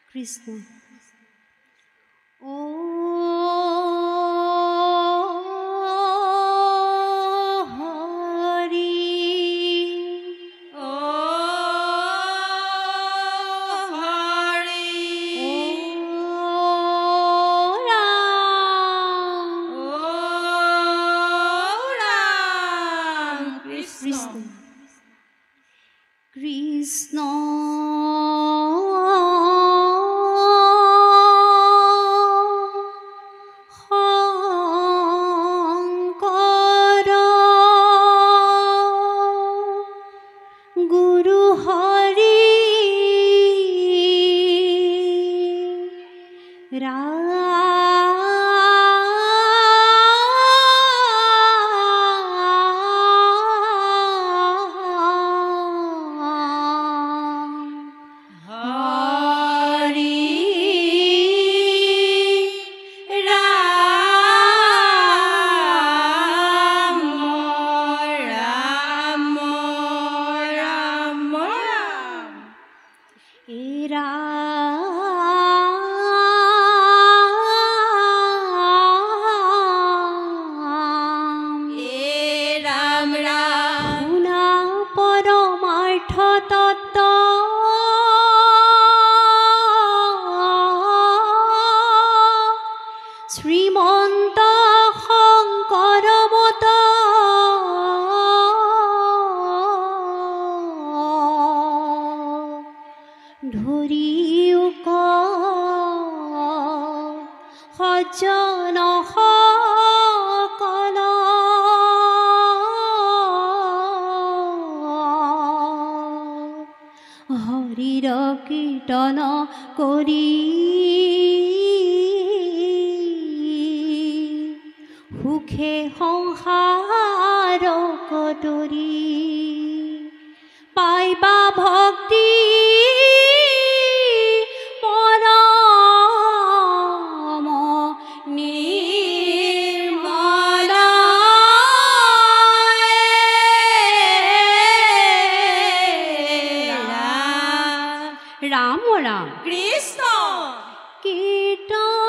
কৃষ্ণ ও কৃষ্ণ শংকৰ গুৰু হৰি শ্ৰীমন্ত শংকৰ মত ধৰিও সজ্জন সকল হৰিৰ কীৰ্তন কৰি সুখে সংসাৰ কটৰি পাইবা ভক্তি পৰম নিৰ্মল ৰাম ৰাম কৃষ্ণ কীৰ্তন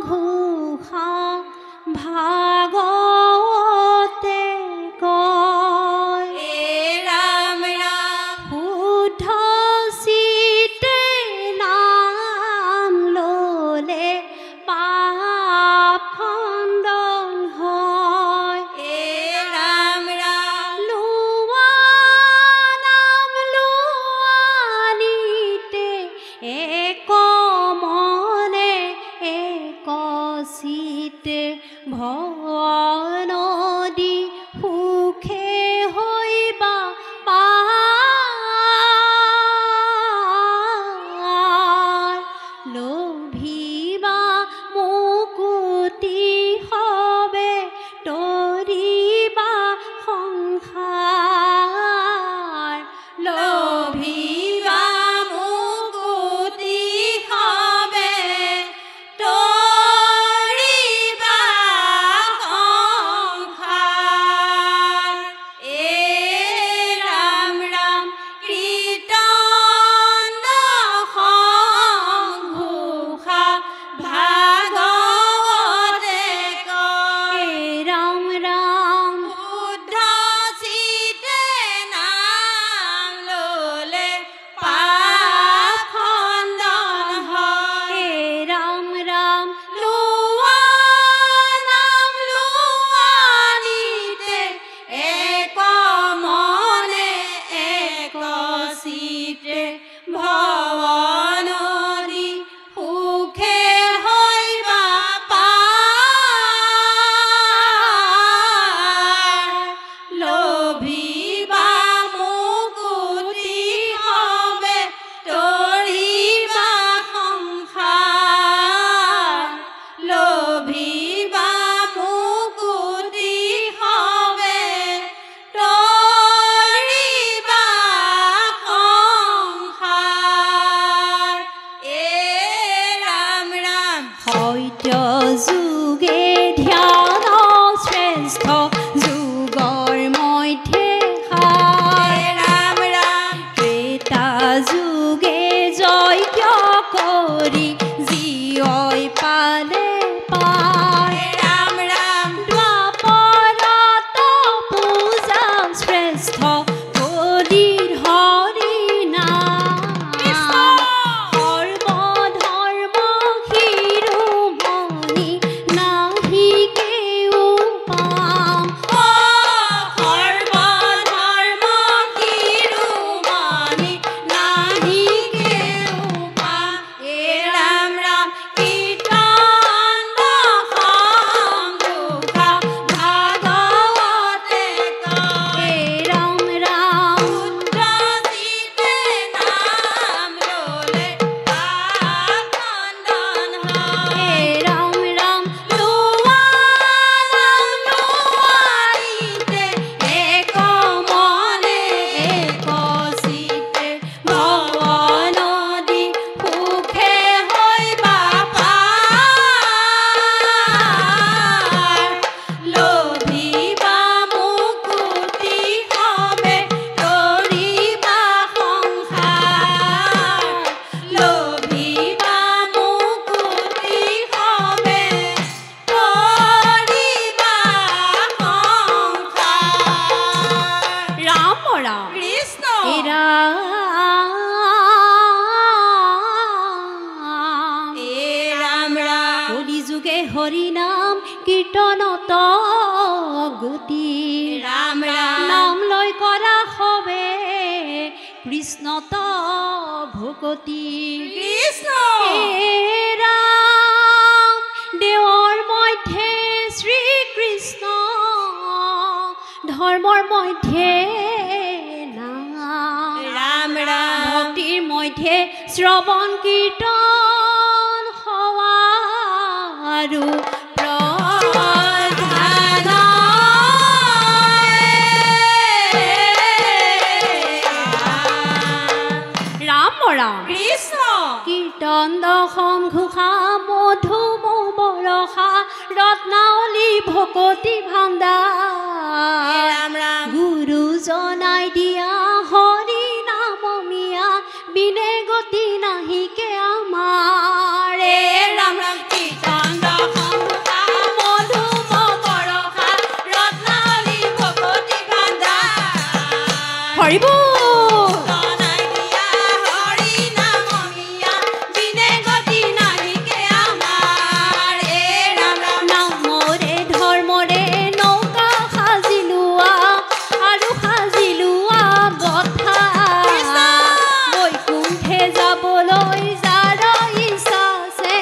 ঘোষা ভাগৱতে কয় ৰাম ৰাম শুদ্ধ চিতে নাম ললে পাপ খণ্ডন হয় ৰাম ৰাম লোৱা নাম লোৱা ৰাম ৰাম কলি যুগে হৰি নাম কীৰ্তনত গতি ৰাম ৰাম নাম লৈ কৰা হবে কৃষ্ণত ভকতি কৃষ্ণ ৰাম দেৱৰ মধ্যে শ্ৰীকৃষ্ণ ধৰ্মৰ মধ্যে নাম ৰাম ৰাম ভক্তিৰ মধ্যে শ্ৰৱণ কীৰ্তন হৱা আৰু প্ৰধান ৰাম ৰাম কৃষ্ণ কীৰ্তন দশম ঘোষা মধুমৌ বৰষা ৰত্নাৱলী ভকতি ভাণ্ডাৰ ৰাম ৰাম গুৰু জনাই দিয়া হৰি নাম মিয়া বিনে গতি নাহিকে আমাৰ ৰাম ৰাম কীৰ্তন দশম ঘোষা মধুমৌ বৰষা ৰত্নাৱলী ভকতি ভাণ্ডাৰ হৰি বল জনাই দিয়া হৰি নাম মিয়া বিনে গতি নাহিকে আমাৰ ৰাম ৰাম নামৰে ধৰ্মৰে নৌকা সাজিলোৱা আৰু সাজিলোৱা বঠা বৈকুণ্ঠে যাবলৈ যাৰ ইচ্ছা আছে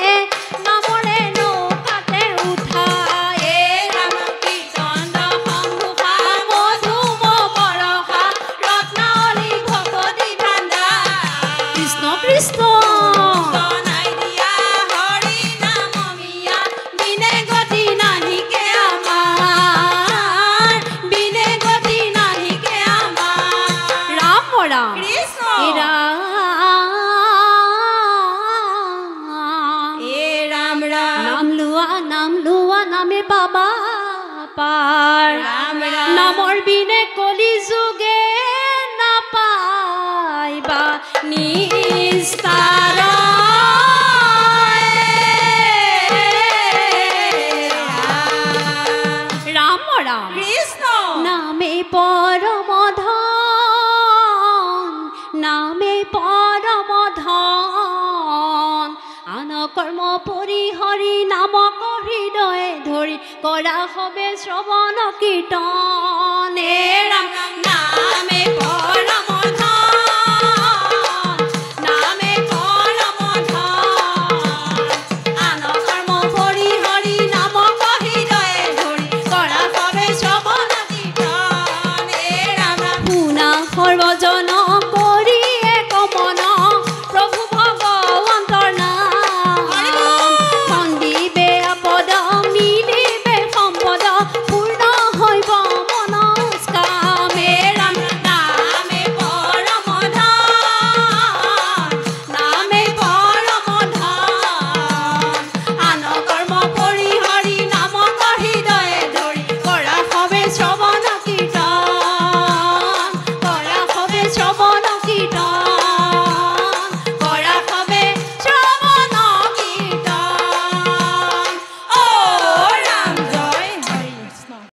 নামৰে নৌকাতে উঠা ৰাম কীৰ্তন দশম ঘোষা মধুমৌ বৰষা ৰত্নাৱলী ভকতি ভাণ্ডাৰ কৃষ্ণ কৃষ্ণ জনাই দিয়া হৰি নাম মিয়া বিনে গতি নাহিকে আমাৰ বিনে গতি নাহিকে আমাৰ ৰাম ৰাম কৃষ্ণ ৰাম ৰাম ৰাম নাম লোৱা নামে পাবা পাৰ ৰাম ৰাম নামৰ বিনে কলি যুগে নাপাইবা নিস্তাৰ ৰাম ৰাম কৃষ্ণ নামে পৰম ধন নামে পৰম ধন আন কৰ্ম পৰিহৰি নামক হৃদয়ে ধৰি কৰা হবে শ্ৰৱণ কীৰ্তন